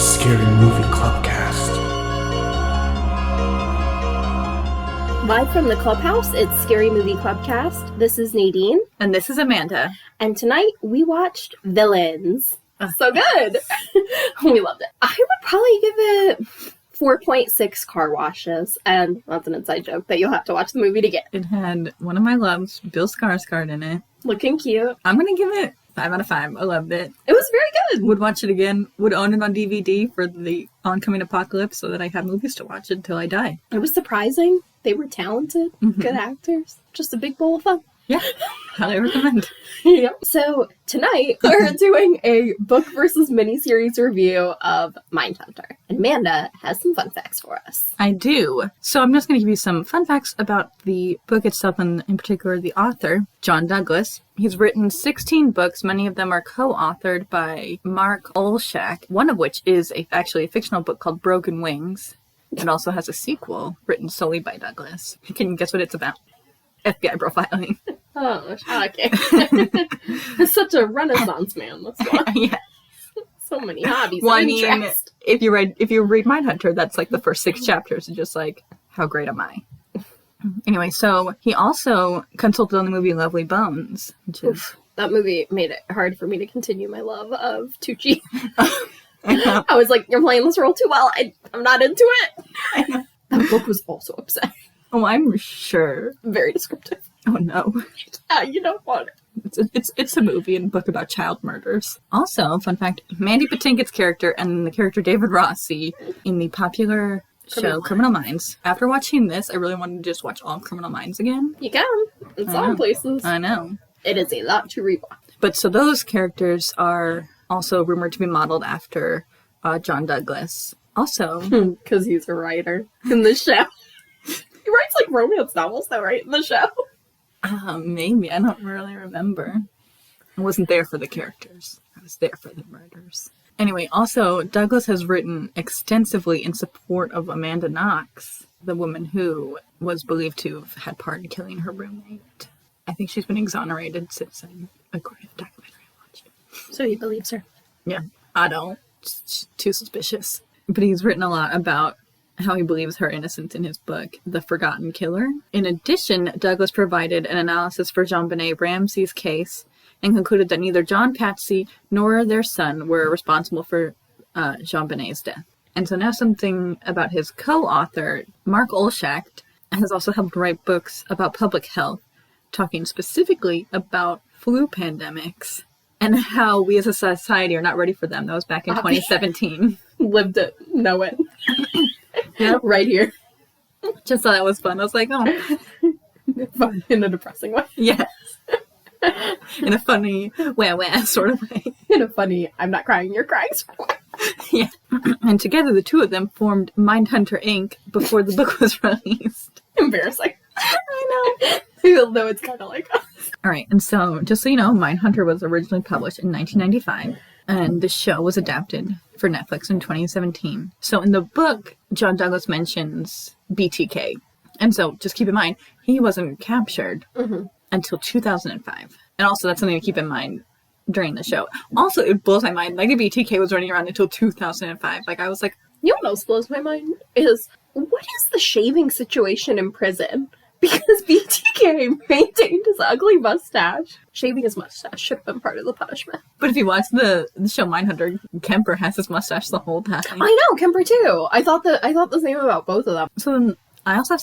Scary Movie Clubcast. Live from the clubhouse, it's Scary Movie Clubcast. This is Nadine. And this is Amanda. And tonight we watched Villains. So good! We loved it. I would probably give it 4.6 car washes. And that's an inside joke that you'll have to watch the movie to get. It had one of my loves, Bill Skarsgård, in it. Looking cute. I'm going to give it 5 out of 5. I loved it. It was very good. Would watch it again. Would own it on DVD for the oncoming apocalypse so that I have movies to watch until I die. It was surprising. They were talented, good actors. Just a big bowl of fun. Yeah, highly recommend. Yep. So tonight we're doing a book versus miniseries review of Mindhunter. And Amanda has some fun facts for us. I do. So I'm just going to give you some fun facts about the book itself, and in particular the author, John Douglas. He's written 16 books. Many of them are co-authored by Mark Olshak, one of which is actually a fictional book called Broken Wings. It also has a sequel written solely by Douglas. Can you guess what it's about? FBI profiling. Oh, okay. Such a Renaissance man, this one. Yeah. So many hobbies. Well, and I mean, interests. if you read Mindhunter, that's like the first 6 chapters, and just like, how great am I? Anyway, so he also consulted on the movie Lovely Bones, which is... That movie made it hard for me to continue my love of Tucci. I know. I was like, you're playing this role too well. I'm not into it. I know. That book was also upsetting. Oh, I'm sure. Very descriptive. Oh, no. Yeah, you don't want it. It's a movie and book about child murders. Also, fun fact, Mandy Patinkin's character and the character David Rossi in the popular show Criminal Minds. After watching this, I really wanted to just watch all Criminal Minds again. You can. It's all places. I know. It is a lot to rewatch. But so those characters are also rumored to be modeled after John Douglas. Also, because he's a writer in the show. He writes like romance novels though, right? In the show. Maybe. I don't really remember. I wasn't there for the characters. I was there for the murders. Anyway, also, Douglas has written extensively in support of Amanda Knox, the woman who was believed to have had part in killing her roommate. I think she's been exonerated since then, according to the documentary I watched. So he believes her. Yeah, I don't. It's too suspicious. But he's written a lot about how he believes her innocence in his book, The Forgotten Killer. In addition, Douglas provided an analysis for JonBenet Ramsey's case and concluded that neither John Patsy nor their son were responsible for JonBenet's death. And so now something about his co-author, Mark Olshak, has also helped write books about public health, talking specifically about flu pandemics and how we as a society are not ready for them. That was back in 2017. Lived it. Know it. Yep. Right here. Just thought that was fun. I was like, oh. Fun in a depressing way. Yes. In a funny, wah sort of way. In a funny, I'm not crying, you're crying sort of way. Yeah. And together the two of them formed Mindhunter Inc. before the book was released. Embarrassing. I know. Even though it's kind of like us. All right. And so, just so you know, Mindhunter was originally published in 1995. And the show was adapted for Netflix in 2017. So in the book, John Douglas mentions BTK. And so just keep in mind, he wasn't captured until 2005. And also that's something to keep in mind during the show. Also, it blows my mind. Like, the BTK was running around until 2005. Like, I was like... You know what else blows my mind? Is, what is the shaving situation in prison? Because BTK maintained his ugly mustache. Shaving his mustache should have been part of the punishment. But if you watch the show Mindhunter, Kemper has his mustache the whole time. I know, Kemper too. I thought the same about both of them. So then I also have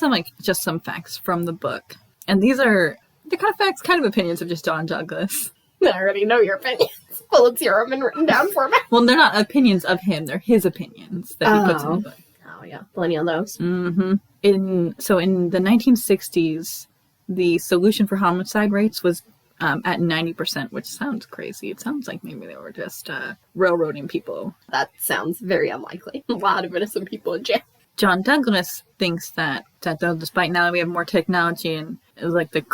some facts from the book. And these are the kind of facts, kind of opinions of just John Douglas. I already know your opinions. Well, let's hear them in written down format. Well, they're not opinions of him. They're his opinions that he puts in the book. Oh, yeah. Plenty of those. Mm-hmm. In the 1960s, the solution for homicide rates was at 90%, which sounds crazy. It sounds like maybe they were just railroading people. That sounds very unlikely. A lot of innocent people in jail. John Douglas thinks that though, despite now that we have more technology and like the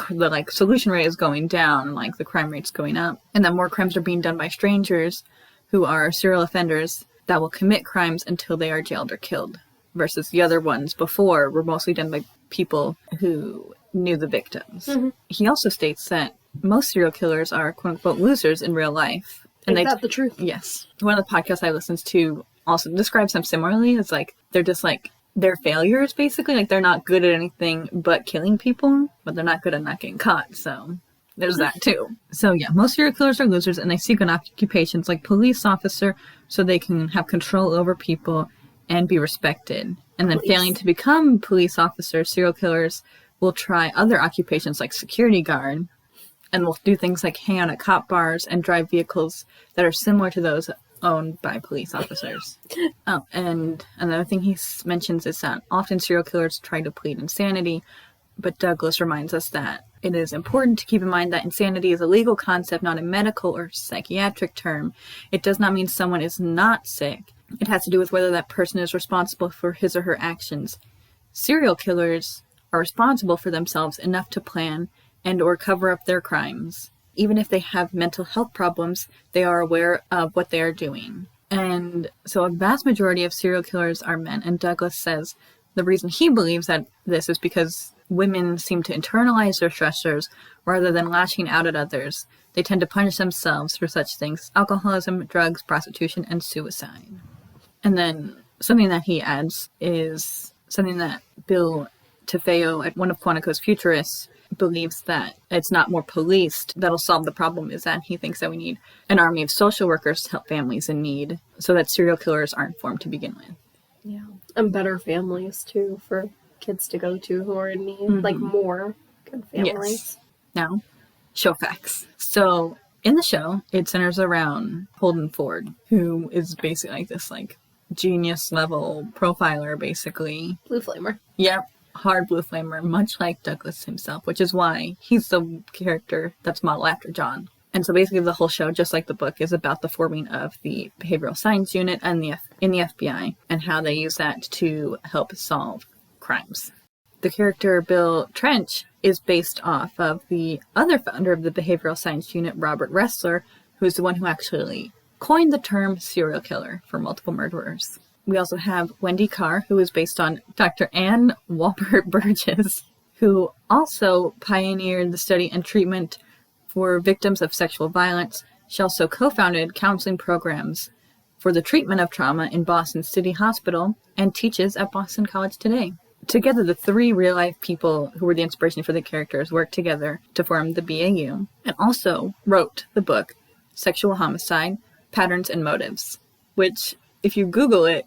solution rate is going down, like the crime rate's going up, and that more crimes are being done by strangers who are serial offenders that will commit crimes until they are jailed or killed, versus the other ones before were mostly done by people who knew the victims. Mm-hmm. He also states that most serial killers are quote unquote losers in real life. And is that the truth? Yes. One of the podcasts I listened to also describes them similarly. It's like they're just like they're failures, basically. Like they're not good at anything but killing people, but they're not good at not getting caught. So there's that too. So yeah, most serial killers are losers, and they seek an occupations like police officer so they can have control over people and be respected. And then failing to become police officers, serial killers will try other occupations like security guard, and will do things like hang out at cop bars and drive vehicles that are similar to those owned by police officers. Oh, and another thing he mentions is that often serial killers try to plead insanity, but Douglas reminds us that it is important to keep in mind that insanity is a legal concept, not a medical or psychiatric term. It does not mean someone is not sick. It has to do with whether that person is responsible for his or her actions. Serial killers are responsible for themselves enough to plan and or cover up their crimes. Even if they have mental health problems, they are aware of what they are doing. And so a vast majority of serial killers are men, and Douglas says the reason he believes that this is because women seem to internalize their stressors rather than lashing out at others. They tend to punish themselves for such things as alcoholism, drugs, prostitution, and suicide. And then something that he adds is something that Bill Tefeo, one of Quantico's futurists, believes that it's not more policed that'll solve the problem, is that he thinks that we need an army of social workers to help families in need so that serial killers aren't formed to begin with. Yeah. And better families, too, for kids to go to who are in need. Mm-hmm. Like, more good families. Yes. Now, show facts. So, in the show, it centers around Holden Ford, who is basically like this, like, genius-level profiler, basically. Blue flamer. Yep. Hard blue flamer, much like Douglas himself, which is why he's the character that's modeled after John. And so basically the whole show, just like the book, is about the forming of the behavioral science unit and in the FBI and how they use that to help solve crimes. The character Bill Trench is based off of the other founder of the behavioral science unit, Robert Ressler, who's the one who actually coined the term serial killer for multiple murderers. We also have Wendy Carr, who is based on Dr. Ann Walbert Burgess, who also pioneered the study and treatment for victims of sexual violence. She also co-founded counseling programs for the treatment of trauma in Boston City Hospital and teaches at Boston College today. Together, the three real-life people who were the inspiration for the characters worked together to form the BAU, and also wrote the book Sexual Homicide, Patterns and Motives, which, if you Google it,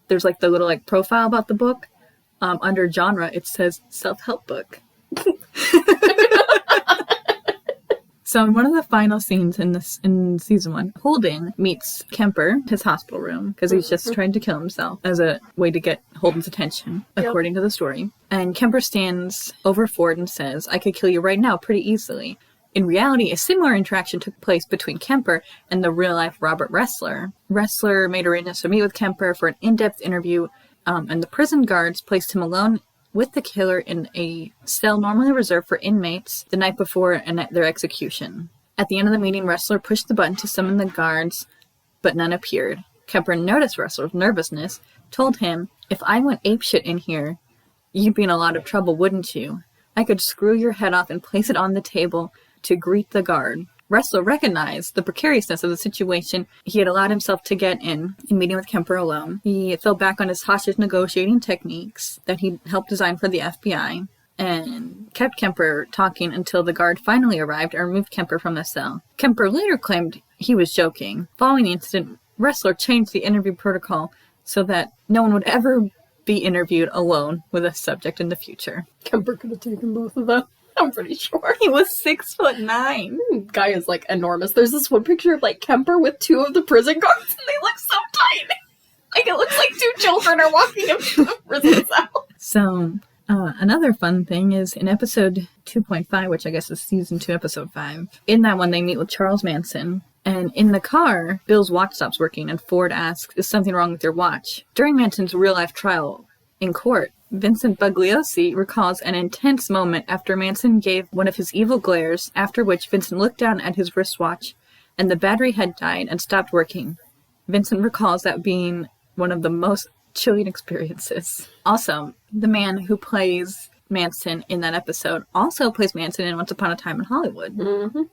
there's like the little like profile about the book. Under genre, it says self-help book. So in one of the final scenes in season 1, Holden meets Kemper, his hospital room, because he's just trying to kill himself as a way to get Holden's attention, according to the story. And Kemper stands over Ford and says, "I could kill you right now pretty easily." In reality, a similar interaction took place between Kemper and the real-life Robert Ressler. Ressler made arrangements to meet with Kemper for an in-depth interview, and the prison guards placed him alone with the killer in a cell normally reserved for inmates the night before their execution. At the end of the meeting, Ressler pushed the button to summon the guards, but none appeared. Kemper noticed Ressler's nervousness, told him, "If I went apeshit in here, you'd be in a lot of trouble, wouldn't you? I could screw your head off and place it on the table to greet the guard." Ressler recognized the precariousness of the situation he had allowed himself to get in meeting with Kemper alone. He fell back on his hostage negotiating techniques that he helped design for the FBI and kept Kemper talking until the guard finally arrived and removed Kemper from the cell. Kemper later claimed he was joking. Following the incident, Ressler changed the interview protocol so that no one would ever be interviewed alone with a subject in the future. Kemper could have taken both of them. I'm pretty sure. He was 6'9". Guy is like enormous. There's this one picture of like Kemper with two of the prison guards, and they look so tiny. Like it looks like two children are walking him to the prison cell. So another fun thing is in episode 2.5, which I guess is season 2, episode 5. In that one, they meet with Charles Manson. And in the car, Bill's watch stops working, and Ford asks, "Is something wrong with your watch?" During Manson's real-life trial in court, Vincent Bugliosi recalls an intense moment after Manson gave one of his evil glares, after which Vincent looked down at his wristwatch and the battery had died and stopped working. Vincent recalls that being one of the most chilling experiences. Also, the man who plays Manson in that episode also plays Manson in Once Upon a Time in Hollywood. Mm-hmm.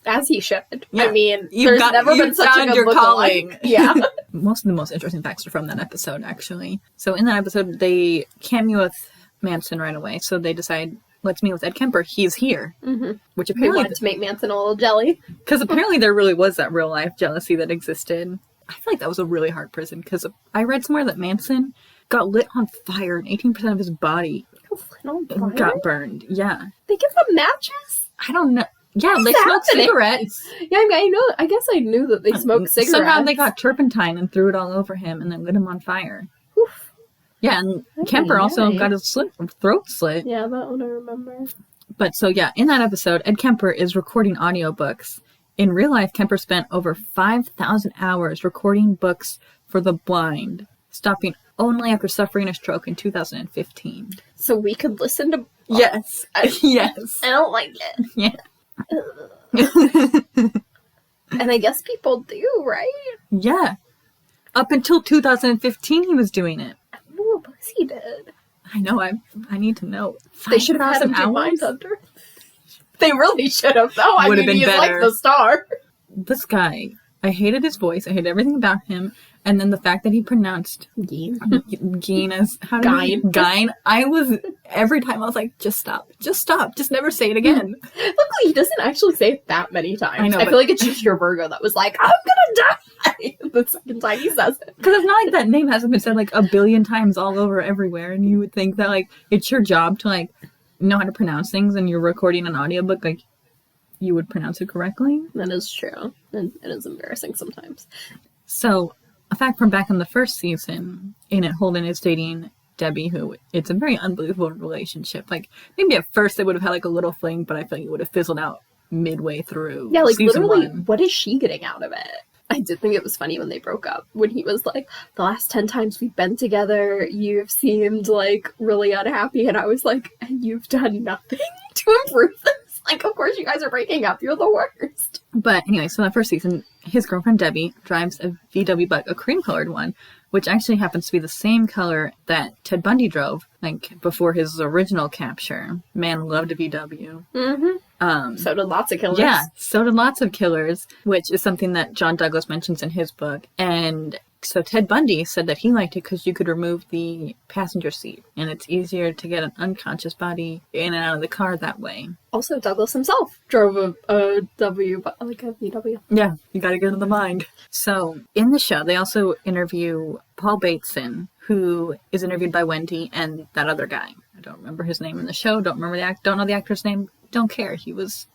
As he should. Yeah. I mean, there's never been such a good your calling. look-alike. Yeah. Most of the most interesting facts are from that episode, actually. So in that episode, they can't meet with Manson right away. So they decide, let's meet with Ed Kemper. He's here. Mm-hmm. Which We apparently... wanted to make Manson a little jelly. Because apparently there really was that real-life jealousy that existed. I feel like that was a really hard prison. Because I read somewhere that Manson got lit on fire and 18% of his body got burned. Yeah. They give them matches? I don't know. Yeah, What's they smoked happening? cigarettes. Yeah, I know. I guess I knew that they smoked cigarettes. Somehow they got turpentine and threw it all over him and then lit him on fire. Oof. Yeah, and Kemper also got his throat slit. Yeah, that one I remember. But so yeah, in that episode, Ed Kemper is recording audiobooks. In real life, Kemper spent over 5,000 hours recording books for the blind, stopping only after suffering a stroke in 2015. So we could listen to... Yes. Yes. I don't like it. Yeah. And I guess people do, right? Yeah. Up until 2015, he was doing it. I don't know what books he did. I know. I need to know. They should have had him do Mindhunter. They really should have, though. I mean, he's like the star. This guy, I hated his voice. I hated everything about him. And then the fact that he pronounced Geen as Gine. I was, every time I was like, just stop, just never say it again. Luckily, he doesn't actually say it that many times. I know, I feel like it's just your Virgo that was like, I'm gonna die the second time he says it. Because it's not like that name hasn't been said like a billion times all over everywhere. And you would think that like, it's your job to like, know how to pronounce things and you're recording an audiobook, like, you would pronounce it correctly. That is true. And it is embarrassing sometimes. So, a fact from back in the first season, in it, Holden is dating Debbie, who it's a very unbelievable relationship. Like, maybe at first they would have had like a little fling, but I feel like it would have fizzled out midway through. Yeah, like season literally, 1. what is she getting out of it? I did think it was funny when they broke up, when he was like, the last 10 times we've been together, you've seemed like really unhappy. And I was like, and you've done nothing to improve this. Like, of course you guys are breaking up. You're the worst. But anyway, so that first season, his girlfriend Debbie drives a VW bike, a cream-colored one, which actually happens to be the same color that Ted Bundy drove, like, before his original capture. Man loved a VW. Mm-hmm. So did lots of killers. Yeah, so did lots of killers, which is something that John Douglas mentions in his book. And so Ted Bundy said that he liked it because you could remove the passenger seat, and it's easier to get an unconscious body in and out of the car that way. Also, Douglas himself drove a VW. Yeah, you gotta get in the mind. So, in the show, they also interview Paul Bateson, who is interviewed by Wendy and that other guy. I don't remember his name in the show, don't know the actor's name, don't care, he was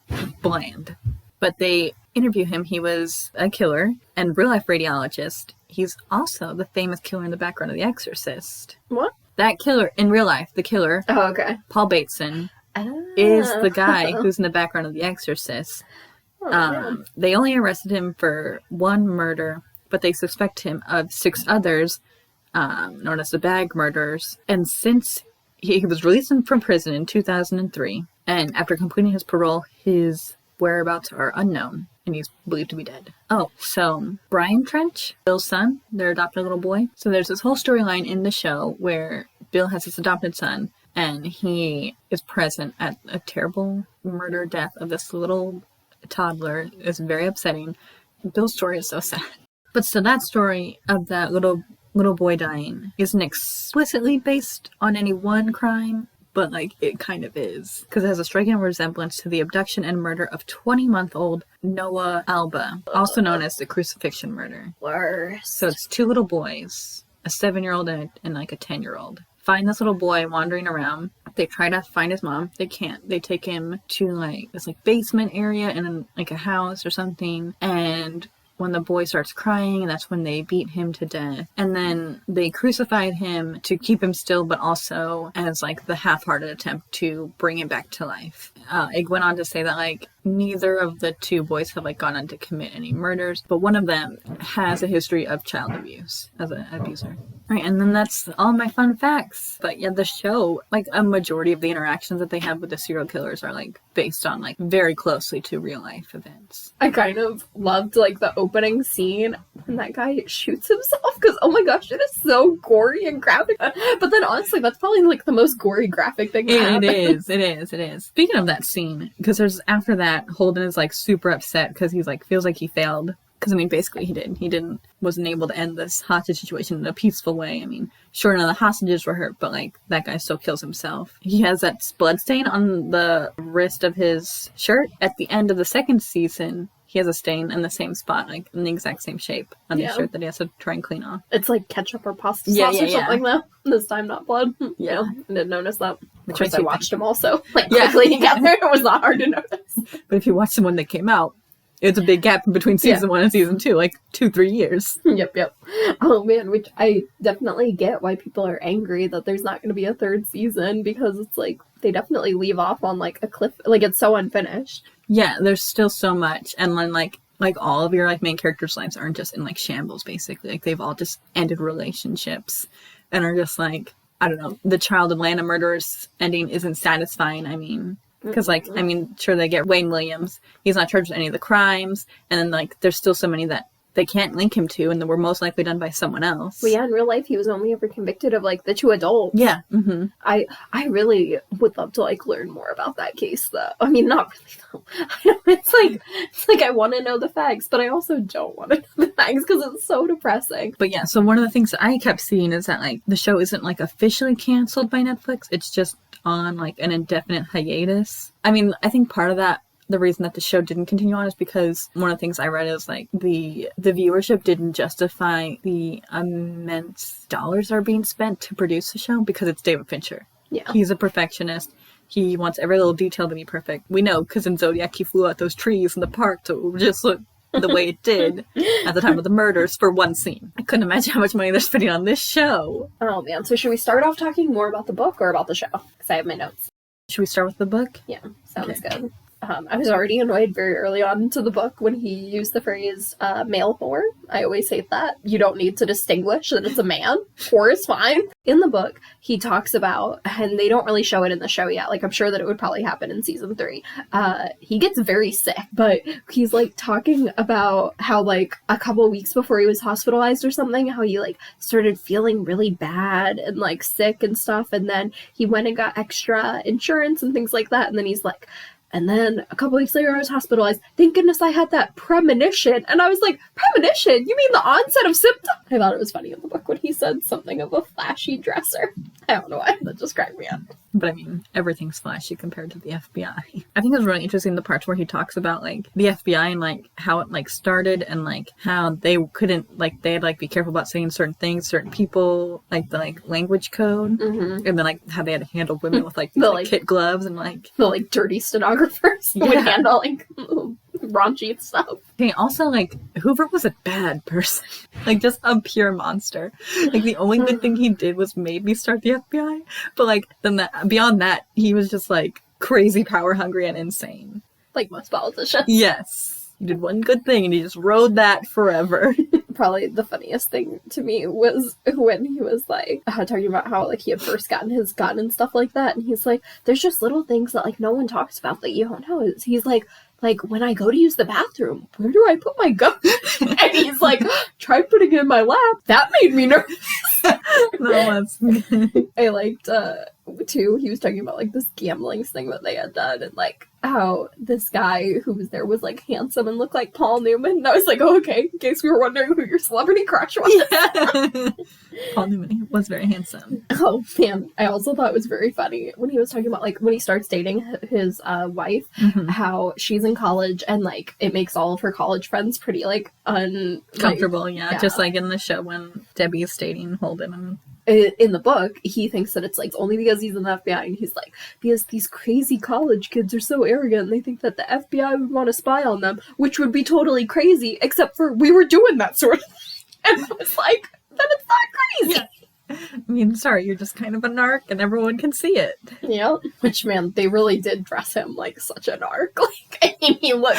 bland. But they interview him, he was a killer and real-life radiologist. He's also the famous killer in the background of The Exorcist. What? That killer, in real life, the killer, Oh, okay. Paul Bateson, is the guy who's in the background of The Exorcist. They only arrested him for one murder, but they suspect him of 6 others, known as the bag murders. And since he was released from prison in 2003, and after completing his parole, his whereabouts are unknown, and he's believed to be dead. Oh, so Brian Trench, Bill's son, their adopted little boy. So there's this whole storyline in the show where Bill has his adopted son, and he is present at a terrible murder death of this little toddler. It's very upsetting. Bill's story is so sad. But so that story of that little boy dying isn't explicitly based on any one crime, but like it kind of is, because it has a striking resemblance to the abduction and murder of 20-month-old Noah Alba, also known as the crucifixion murder. Worse. So it's 2 little boys, a 7-year-old and like a 10-year-old. Find this little boy wandering around. They try to find his mom. They can't. They take him to like this like basement area in like a house or something, and when the boy starts crying, and that's when they beat him to death. And then they crucified him to keep him still, but also as like the half-hearted attempt to bring him back to life. It went on to say that like neither of the 2 boys have like gone on to commit any murders, but one of them has a history of child abuse as an abuser. All right, and then that's all my fun facts. But yeah, the show, like a majority of the interactions that they have with the serial killers are like based on like very closely to real life events. I kind of loved like the opening scene when that guy shoots himself, because oh my gosh, it is so gory and graphic. But then honestly, that's probably like the most gory graphic thing that happened. It is. Speaking of that scene, because there's after that, that Holden is like super upset because he's like feels like he failed. Because, I mean, basically he did. He wasn't able to end this hostage situation in a peaceful way. I mean, sure, none of the hostages were hurt, but, like, that guy still kills himself. He has that blood stain on the wrist of his shirt. At the end of the second season, he has a stain in the same spot, like, in the exact same shape on his shirt that he has to try and clean off. It's like ketchup or pasta sauce or something, though. This time, not blood. Yeah. I didn't notice that. Which I watched them also, like, Yeah. quickly together. It was not hard to notice. But if you watch them when they came out, it's a big gap between season 1 and season 2, like 2-3 years. Yep. Oh man, which I definitely get why people are angry that there's not going to be a third season, because it's like they definitely leave off on like a cliff, like it's so unfinished. Yeah, there's still so much, and then like all of your like main characters' lives aren't just in like shambles. Basically, like they've all just ended relationships and are just like, I don't know. The child Atlanta murderers ending isn't satisfying. I mean. Because, like, I mean, sure, they get Wayne Williams. He's not charged with any of the crimes. And then, like, there's still so many that they can't link him to, and that were most likely done by someone else. Well, yeah, in real life, he was only ever convicted of, like, the 2 adults. Yeah. Mm-hmm. I really would love to, like, learn more about that case, though. I mean, not really, though. It's like I want to know the facts, but I also don't want to know the facts, because it's so depressing. But, yeah, so one of the things that I kept seeing is that, like, the show isn't, like, officially canceled by Netflix. It's just on, like, an indefinite hiatus. I mean, I think part of that, the reason that the show didn't continue on, is because one of the things I read is like the viewership didn't justify the immense dollars that are being spent to produce the show, because it's David Fincher. Yeah. He's a perfectionist. He wants every little detail to be perfect. We know, because in Zodiac he flew out those trees in the park to just look the way it did at the time of the murders for one scene. I couldn't imagine how much money they're spending on this show. Oh man, so should we start off talking more about the book or about the show? Because I have my notes. Should we start with the book? Yeah, sounds good. I was already annoyed very early on into the book when he used the phrase male whore. I always hate that. You don't need to distinguish that it's a man. Whore is fine. In the book, he talks about, and they don't really show it in the show yet, like I'm sure that it would probably happen in season 3. He gets very sick, but he's like talking about how like a couple weeks before he was hospitalized or something, how he like started feeling really bad and like sick and stuff, and then he went and got extra insurance and things like that, and then he's like, and then a couple weeks later, I was hospitalized. Thank goodness I had that premonition. And I was like, premonition? You mean the onset of symptoms? I thought it was funny in the book when he said something of a flashy dresser. I don't know why. That just cracked me up. But I mean, everything's flashy compared to the FBI. I think it was really interesting, the parts where he talks about like the FBI and like how it like started, and like how they couldn't, like they had like be careful about saying certain things, certain people, like the like language code, and then like how they had to handle women with like, the, like kid gloves and like the like dirty stenographers would handle like raunchy stuff. Okay, also like Hoover was a bad person. Like just a pure monster. Like the only good thing he did was maybe start the FBI, but like then that, beyond that, he was just like crazy power hungry and insane. Like most politicians. Yes. He did one good thing and he just rode that forever. Probably the funniest thing to me was when he was like talking about how like he had first gotten his gun and stuff like that, and he's like, there's just little things that like no one talks about that you don't know. He's like when I go to use the bathroom, where do I put my gun? And he's like, try putting it in my lap. That made me nervous. No, that's good. I liked too, he was talking about like this gambling thing that they had done, and like how this guy who was there was like handsome and looked like Paul Newman, and I was like, oh, okay, in case we were wondering who your celebrity crush was. Yeah. Paul Newman was very handsome. Oh man, I also thought it was very funny when he was talking about like when he starts dating his wife, how she's in college and like it makes all of her college friends pretty like uncomfortable. Like, yeah, just like in the show when Debbie is dating Holden. And in the book, he thinks that it's like only because he's in the FBI, and he's like, because these crazy college kids are so arrogant, and they think that the FBI would want to spy on them, which would be totally crazy, except for we were doing that sort of thing. And I was like, then it's not crazy. Yeah. I mean, sorry, you're just kind of a narc and everyone can see it. Yeah. Which, man, they really did dress him like such a narc. Like, I mean, he was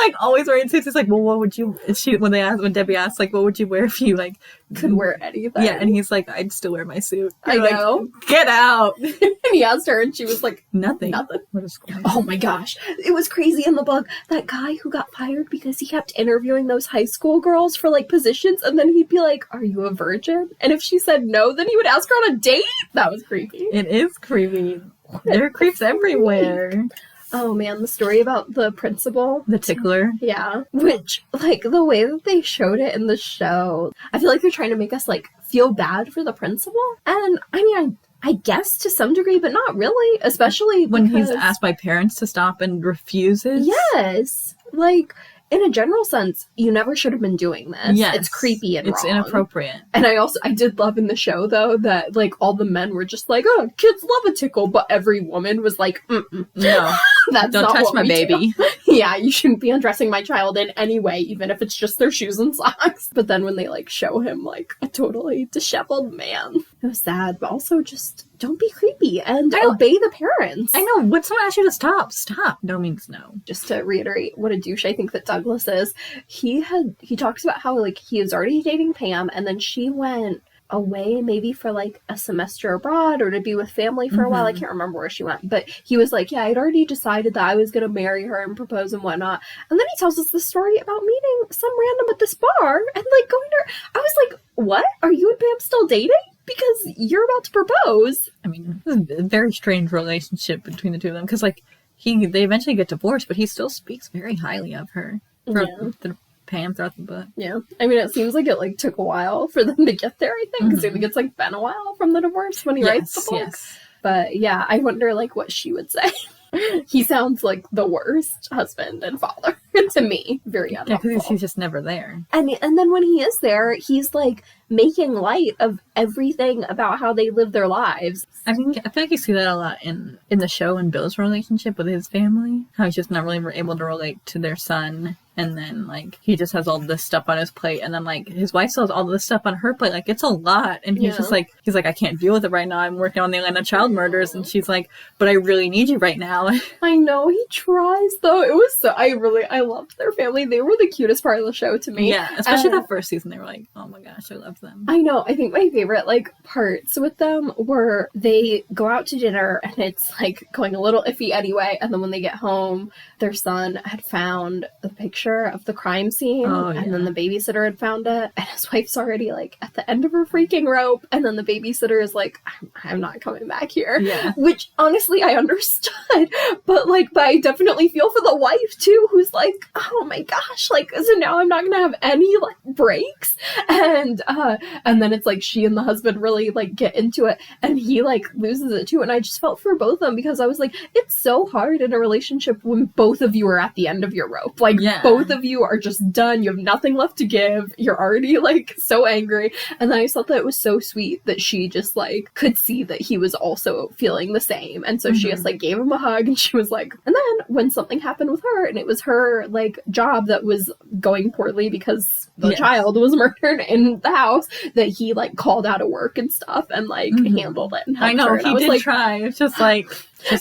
like always wearing suits. He's like, well, what would you, when Debbie asked, like, what would you wear if you like could wear anything? Yeah, and he's like, I'd still wear my suit. I know. Get out. And he asked her, and she was like, Nothing. What is going on? Oh my gosh. It was crazy in the book. That guy who got fired because he kept interviewing those high school girls for like positions, and then he'd be like, are you a virgin? And if she said no, then he would ask her on a date? That was creepy. It is creepy. There are creeps everywhere. Oh man, the story about the principal. The tickler. Yeah. Which, like, the way that they showed it in the show, I feel like they're trying to make us, like, feel bad for the principal. And, I mean, I guess to some degree, but not really. Especially when he's asked by parents to stop and refuses. Yes. Like, in a general sense, you never should have been doing this. Yes. It's creepy and it's wrong. Inappropriate. And I did love in the show, though, that, like, all the men were just like, oh, kids love a tickle, but every woman was like, mm-mm. No. That's Don't not touch what my we baby. do. Yeah, you shouldn't be undressing my child in any way, even if it's just their shoes and socks. But then when they, like, show him, like, a totally disheveled man, it was sad, but also just don't be creepy and obey the parents. I know. When someone asks you to stop, stop. No means no. Just to reiterate what a douche I think that Douglas is, he talks about how, like, he was already dating Pam, and then she went away maybe for, like, a semester abroad or to be with family for a while. I can't remember where she went, but he was like, yeah, I'd already decided that I was gonna marry her and propose and whatnot. And then he tells us the story about meeting some random at this bar and, like, going to her. I was like, what? Are you and Pam still dating? Because you're about to propose. I mean, it's a very strange relationship between the two of them, because, like, they eventually get divorced, but he still speaks very highly of her throughout Pam throughout the book. Yeah. I mean, it seems like it, like, took a while for them to get there, I think, because I think it's, like, been a while from the divorce when he writes the book. Yes. But, yeah, I wonder, like, what she would say. He sounds like the worst husband and father to me. Very unhelpful. Yeah, because he's just never there. And then when he is there, he's, like, making light of everything about how they live their lives. I feel like you see that a lot in the show and Bill's relationship with his family. How he's just not really able to relate to their son. And then, like, he just has all this stuff on his plate. And then, like, his wife still has all this stuff on her plate. Like, it's a lot. And he's just like, I can't deal with it right now. I'm working on the Atlanta child murders. And she's like, but I really need you right now. I know. He tries, though. It was so... I loved their family. They were the cutest part of the show to me. Yeah. Especially that first season. They were like, oh my gosh, I love them. I know. I think my favorite, like, parts with them were they go out to dinner and it's, like, going a little iffy anyway. And then when they get home, their son had found a picture of the crime scene, and then the babysitter had found it, and his wife's already, like, at the end of her freaking rope, and then the babysitter is like, I'm not coming back here. Yeah. Which, honestly, I understood, but I definitely feel for the wife, too, who's like, oh my gosh, like, so now I'm not gonna have any, like, breaks, and then it's like she and the husband really, like, get into it, and he, like, loses it, too, and I just felt for both of them, because I was like, it's so hard in a relationship when both of you are at the end of your rope, like, both of you are just done, you have nothing left to give, you're already, like, so angry. And then I thought that it was so sweet that she just, like, could see that he was also feeling the same, and so she just, like, gave him a hug, and she was like, and then when something happened with her, and it was her, like, job that was going poorly because the child was murdered in the house, that he, like, called out of work and stuff and, like, handled it and I know, her. he did, like, try. It's just like,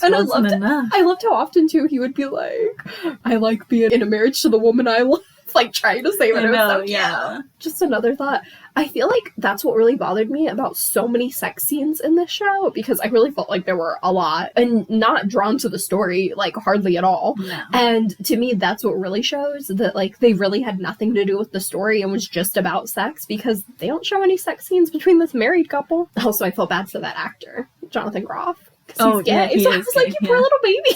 and I loved how often, too, he would be like, I like being in a marriage to the woman I love, like, trying to save it. I know, yeah. Just another thought. I feel like that's what really bothered me about so many sex scenes in this show, because I really felt like there were a lot, and not drawn to the story, like, hardly at all. No. And to me, that's what really shows that, like, they really had nothing to do with the story and was just about sex, because they don't show any sex scenes between this married couple. Also, I felt bad for that actor, Jonathan Groff. He's gay. Yeah, so I was like, you poor little baby.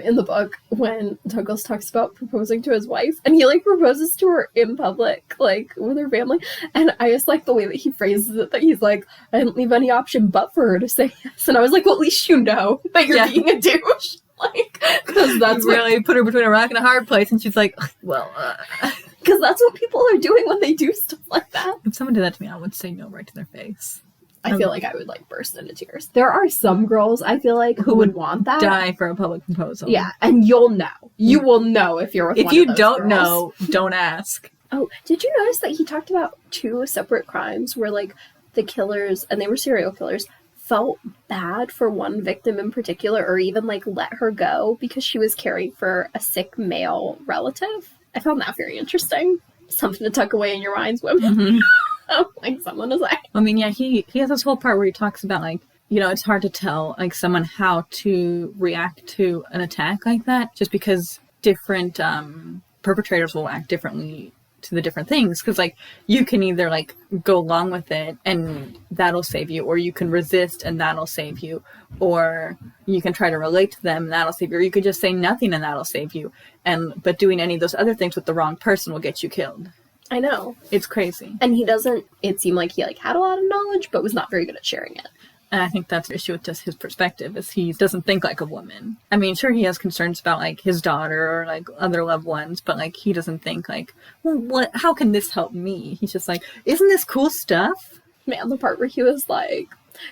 In the book, when Douglas talks about proposing to his wife, and he, like, proposes to her in public, like, with her family, and I just like the way that he phrases it, that he's like, I didn't leave any option but for her to say yes, and I was like, well, at least you know that you're being a douche, like, because that's really put her between a rock and a hard place, and she's like, well, because that's what people are doing when they do stuff like that. If someone did that to me, I would say no right to their face. I feel like I would, like, burst into tears. There are some girls, I feel like, who would want that. Die for a public proposal. Yeah, and you'll know. You will know if you're with one of those If you don't know, don't ask. Oh, did you notice that he talked about 2 separate crimes where, like, the killers, and they were serial killers, felt bad for one victim in particular, or even, like, let her go because she was caring for a sick male relative? I found that very interesting. Something to tuck away in your minds, women. Mm-hmm. Like, someone is like... I mean, yeah, he has this whole part where he talks about, like, you know, it's hard to tell, like, someone how to react to an attack like that, just because different perpetrators will act differently to the different things. Because, like, you can either, like, go along with it and that'll save you, or you can resist and that'll save you, or you can try to relate to them and that'll save you, or you could just say nothing and that'll save you. But doing any of those other things with the wrong person will get you killed. I know. It's crazy. And it seemed like he, like, had a lot of knowledge, but was not very good at sharing it. And I think that's the issue with just his perspective, is he doesn't think like a woman. I mean, sure, he has concerns about, like, his daughter or, like, other loved ones, but, like, he doesn't think, like, well, how can this help me? He's just like, isn't this cool stuff? Man, the part where he was, like,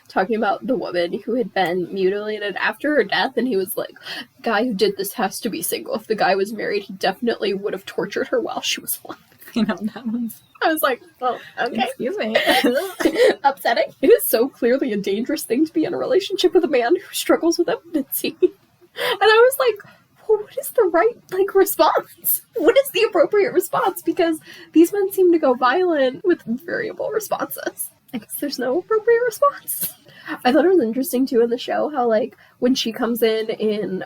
talking about the woman who had been mutilated after her death, and he was like, the guy who did this has to be single. If the guy was married, he definitely would have tortured her while she was alive. You know, that was... I was like, oh, okay. Excuse me. Upsetting. It is so clearly a dangerous thing to be in a relationship with a man who struggles with impotency. And I was like, well, what is the right, like, response? What is the appropriate response? Because these men seem to go violent with variable responses. I guess there's no appropriate response. I thought it was interesting, too, in the show, how, like, when she comes in,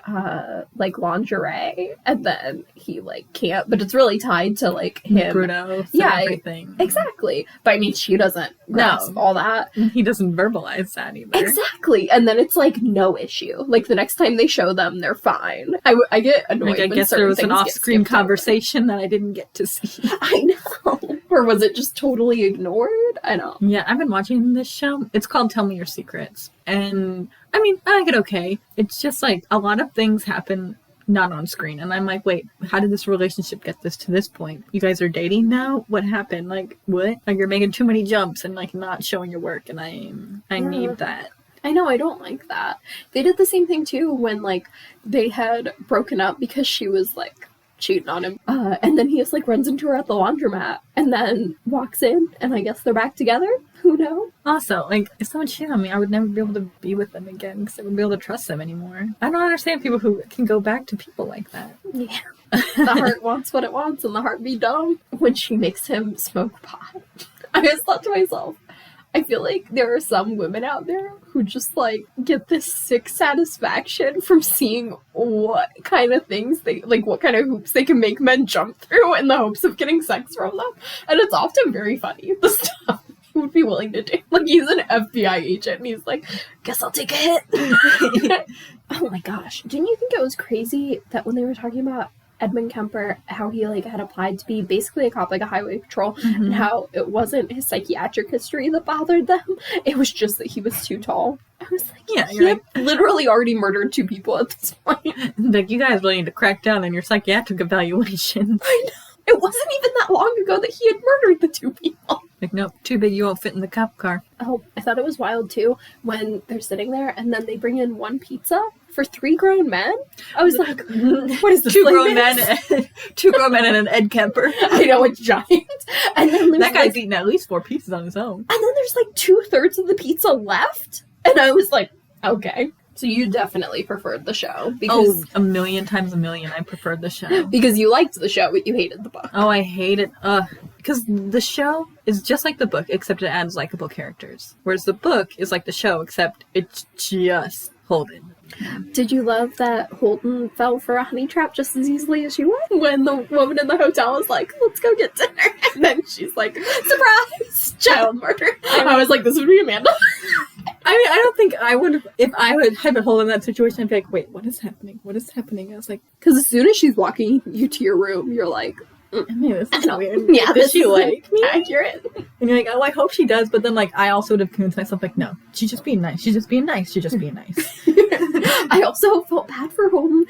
like, lingerie, and then he, like, can't, but it's really tied to, like, him. Bruno, everything. Exactly. But, I mean, she doesn't grasp all that. He doesn't verbalize that either. Exactly. And then it's, like, no issue. Like, the next time they show them, they're fine. I get annoyed like, I guess there was an off-screen conversation that I didn't get to see. I know. Or was it just totally ignored? I know. Yeah, I've been watching this show. It's called Tell Me Your Secrets. And, I mean, I like it okay. It's just, like, a lot of things happen not on screen. And I'm like, wait, how did this relationship get this to this point? You guys are dating now? What happened? Like, what? Like, you're making too many jumps and, like, not showing your work. And I need that. I know, I don't like that. They did the same thing, too, when, like, they had broken up because she was, like, cheating on him. And then he just, like, runs into her at the laundromat and then walks in, and I guess they're back together. Who knows? Also, like, if someone cheated on me, I would never be able to be with them again because I wouldn't be able to trust them anymore. I don't understand people who can go back to people like that. Yeah. The heart wants what it wants, and the heart be dumb. When she makes him smoke pot, I just thought to myself, I feel like there are some women out there who just, like, get this sick satisfaction from seeing what kind of things they, like, what kind of hoops they can make men jump through in the hopes of getting sex from them. And it's often very funny, the stuff he would be willing to do. Like, he's an FBI agent, and he's like, guess I'll take a hit. Oh my gosh. Didn't you think it was crazy that when they were talking about Edmund Kemper, how he, like, had applied to be basically a cop, like a highway patrol, and how it wasn't his psychiatric history that bothered them. It was just that he was too tall. I was like, yeah, he had literally already murdered 2 people at this point. Like, you guys really need to crack down on your psychiatric evaluation. I know. It wasn't even that long ago that he had murdered the 2 people. Like, nope, too big, you won't fit in the cop car. Oh, I thought it was wild, too, when they're sitting there, and then they bring in 1 pizza for 3 grown men. I was like, what is this? 2 grown men, 2 grown men and an Ed Kemper. I know, it's giant. And then that guy's, like, eating at least 4 pizzas on his own. And then there's, like, 2/3 of the pizza left. And I was like, okay. So you definitely preferred the show. Because, a million times a million, I preferred the show. Because you liked the show, but you hated the book. Oh, I hate it. Because the show is just like the book, except it adds likable characters. Whereas the book is like the show, except it's just Holden. Did you love that Holden fell for a honey trap just as easily as you would? When the woman in the hotel was like, let's go get dinner. And then she's like, surprise! Child murder. I was like, this would be Amanda. I mean, I don't think I would have, if I had been Holden in that situation, I'd be like, wait, what is happening? What is happening? I was like, because as soon as she's walking you to your room, you're like, I mean, this is weird. Yeah, does she like me? Accurate. And you're like, oh, I hope she does. But then, like, I also would have convinced myself, like, no, she's just being nice. She's just being nice. She's just being nice. I also felt bad for Holden.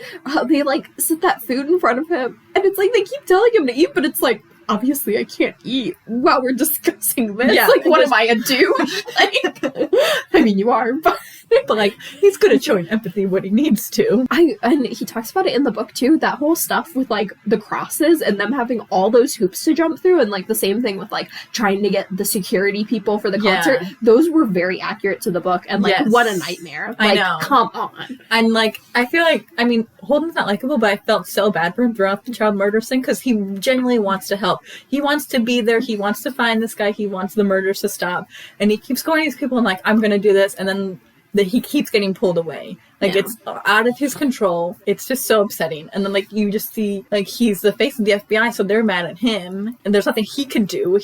They, like, set that food in front of him. And it's like, they keep telling him to eat, but it's like, obviously I can't eat while we're discussing this. Yeah, like, what am I, a douche? Like, I mean, you are, but like, he's good at showing empathy when he needs to. And he talks about it in the book, too, that whole stuff with, like, the crosses and them having all those hoops to jump through, and, like, the same thing with, like, trying to get the security people for the concert. Yeah. Those were very accurate to the book, and, like, what a nightmare. Like, I know. Come on. And, like, I feel like, I mean, Holden's not likable, but I felt so bad for him throughout the child murder thing, because he genuinely wants to help. He wants to be there. He wants to find this guy. He wants the murders to stop. And he keeps going to these people and, like, I'm going to do this. And then that he keeps getting pulled away. Like, Yeah. it's out of his control. It's just so upsetting. And then, like, you just see, like, he's the face of the FBI, so they're mad at him. And there's nothing he can do.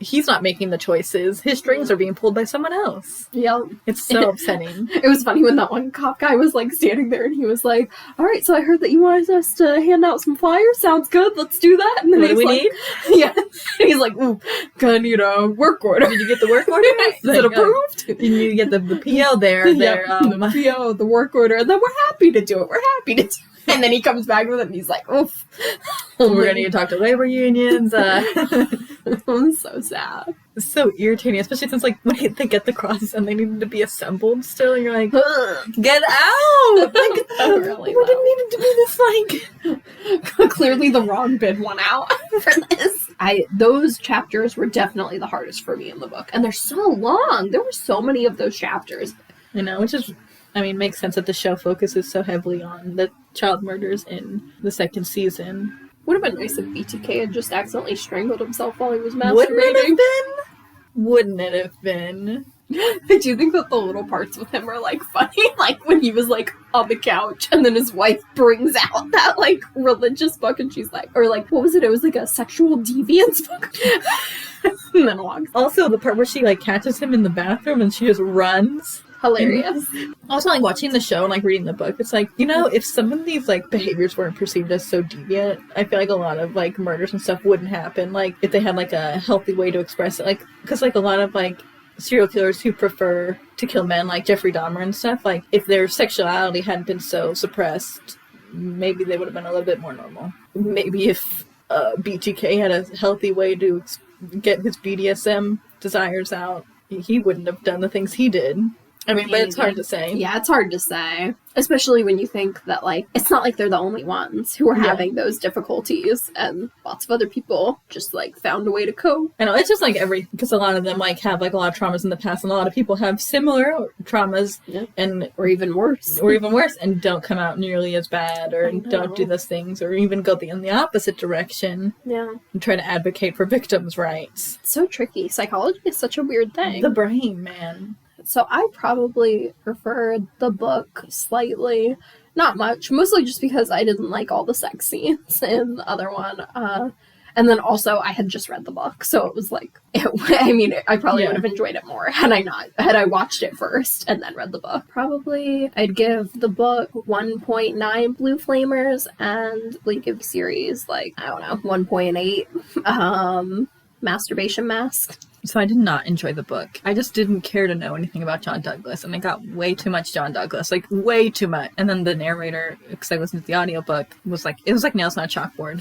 He's not making the choices. His strings are being pulled by someone else. Yeah. It's so upsetting. It was funny when that one cop guy was, like, standing there and he was like, all right, so I heard that you wanted us to hand out some flyers. Sounds good. Let's do that. And then What do we need? Yeah. And he's like, ooh, gonna need a work order. Did you get the work order? Is it approved? You need to get the PO there. The PO, the work order, and then we're happy to do it. We're happy to do it. And then he comes back with it and he's like, oof. We're going to need to talk to labor unions. I'm so sad. It's so irritating, especially since, like, when they get the crosses and they need to be assembled still, and you're like, get out! Like, Really we didn't need it to be this, like... Clearly the wrong bid won out for this. Those chapters were definitely the hardest for me in the book. And they're so long. There were so many of those chapters. You know, which is... I mean, makes sense that the show focuses so heavily on the child murders in the second season. Would have been nice if BTK had just accidentally strangled himself while he was masturbating. Wouldn't it have been? I do think that the little parts with him are, like, funny. Like, when he was, like, on the couch, and then his wife brings out that, like, religious book, and she's like, or, like, what was it? It was, like, a sexual deviance book. And then walks. Also, the part where she, like, catches him in the bathroom and she just runs. Hilarious. Also, like, watching the show and, like, reading the book, it's like, you know, if some of these, like, behaviors weren't perceived as so deviant, I feel like a lot of, like, murders and stuff wouldn't happen. Like, if they had, like, a healthy way to express it. Like, because, like, a lot of, like, serial killers who prefer to kill men, like Jeffrey Dahmer and stuff, like, if their sexuality hadn't been so suppressed, maybe they would have been a little bit more normal. Maybe if BTK had a healthy way to get his BDSM desires out, he wouldn't have done the things he did. I mean, but it's hard to say. Yeah, it's hard to say. Especially when you think that, like, it's not like they're the only ones who are having those difficulties, and lots of other people just, like, found a way to cope. I know, it's just, like, because a lot of them, like, have, like, a lot of traumas in the past, and a lot of people have similar traumas, and or even worse. And don't come out nearly as bad, or don't do those things, or even go in the opposite direction. Yeah. And try to advocate for victims' rights. It's so tricky. Psychology is such a weird thing. The brain, man. So I probably preferred the book slightly. Not much. Mostly just because I didn't like all the sex scenes in the other one. And then also I had just read the book. So it was like, I probably would have enjoyed it more had I watched it first and then read the book. Probably I'd give the book 1.9 blue flamers and like give the series, like, I don't know, 1.8 masturbation mask. So I did not enjoy the book. I just didn't care to know anything about John Douglas, and I got way too much John Douglas, like way too much. And then the narrator, because I listened to the audiobook, it was like nails on a chalkboard.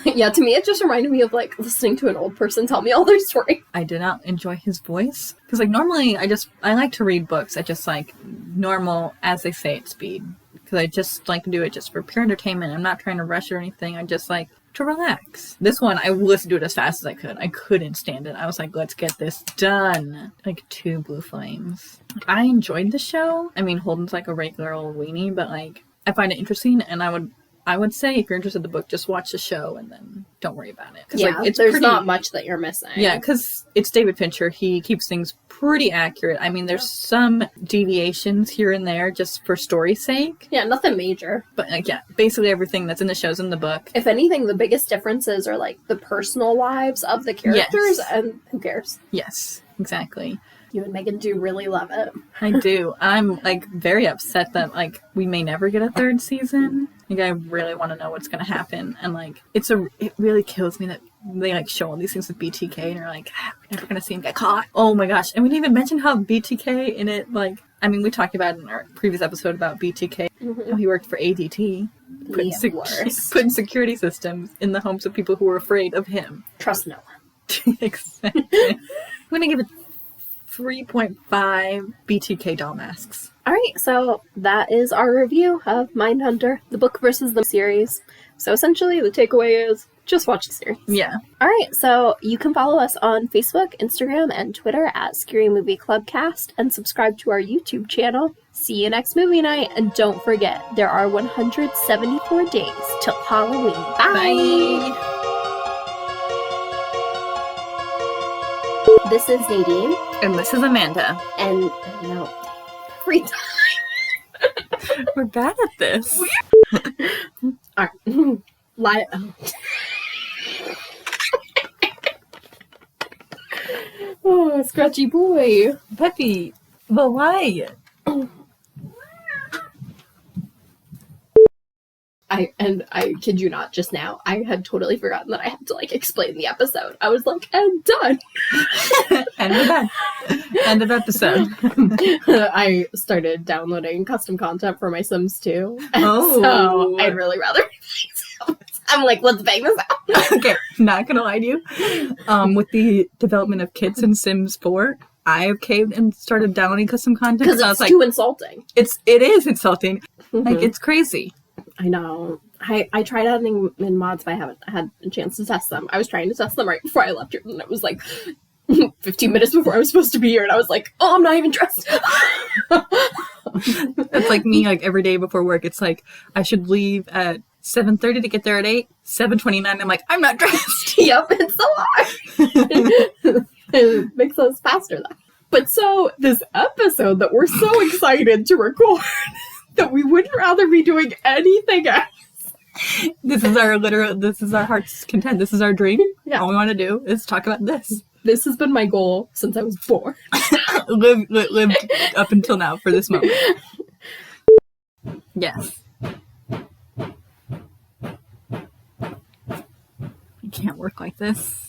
Yeah, to me it just reminded me of like listening to an old person tell me all their story. I did not enjoy his voice, because like normally I like to read books at just like normal, as they say it, speed, because I just like to do it just for pure entertainment. I'm not trying to rush or anything. I just like to relax. This one, I listened to it as fast as I could. I couldn't stand it. I was like, let's get this done. Like 2 blue flames. I enjoyed the show. I mean, Holden's like a regular old weenie, but like, I find it interesting, and I would say if you're interested in the book, just watch the show and then don't worry about it. Yeah, like, there's not much that you're missing. Yeah, because it's David Fincher. He keeps things pretty accurate. I mean, there's some deviations here and there just for story's sake. Yeah, nothing major. But like, yeah, basically everything that's in the show's in the book. If anything, the biggest differences are like the personal lives of the characters, and who cares? Yes, exactly. You and Megan do really love it. I do. I'm like very upset that like we may never get a 3rd season. Like, I really want to know what's going to happen, and like it really kills me that they like show all these things with BTK and you're like, we're never going to see him get caught. Oh my gosh. And we didn't even mention how BTK in it, like, I mean, we talked about it in our previous episode about BTK, how he worked for ADT, putting security systems in the homes of people who were afraid of him. Trust no one. Exactly. I'm going to give it 3.5 BTK doll masks. Alright, so that is our review of Mindhunter, the book versus the series. So essentially, the takeaway is just watch the series. Yeah. Alright, so you can follow us on Facebook, Instagram, and Twitter at Scary Movie Clubcast, and subscribe to our YouTube channel. See you next movie night, and don't forget, there are 174 days till Halloween. Bye! This is Nadine. And this is Amanda. And no. free time. We're bad at this. All right. Oh, scratchy boy. Peppy, but why? I kid you not, just now, I had totally forgotten that I had to, like, explain the episode. I was like, and done. And we're done. End of episode. I started downloading custom content for my Sims 2. And so I'd really rather I'm like, let's bang this out. Okay, not gonna lie to you. With the development of Kids in Sims 4, I have caved and started downloading custom content Because I it's was like, too insulting. it is insulting. Like, it's crazy. I know. I tried adding in mods, but I haven't had a chance to test them. I was trying to test them right before I left here, and it was like 15 minutes before I was supposed to be here, and I was like, oh, I'm not even dressed. That's like me, like, every day before work. It's like, I should leave at 7:30 to get there at 8. 7:29, I'm like, I'm not dressed. Yep, it's a lot. It makes us faster, though. But so, this episode that we're so excited to record, that we would rather be doing anything else. This is our heart's content. This is our dream. Yeah. All we want to do is talk about this. This has been my goal since I was born. lived up until now for this moment. Yes. I can't work like this.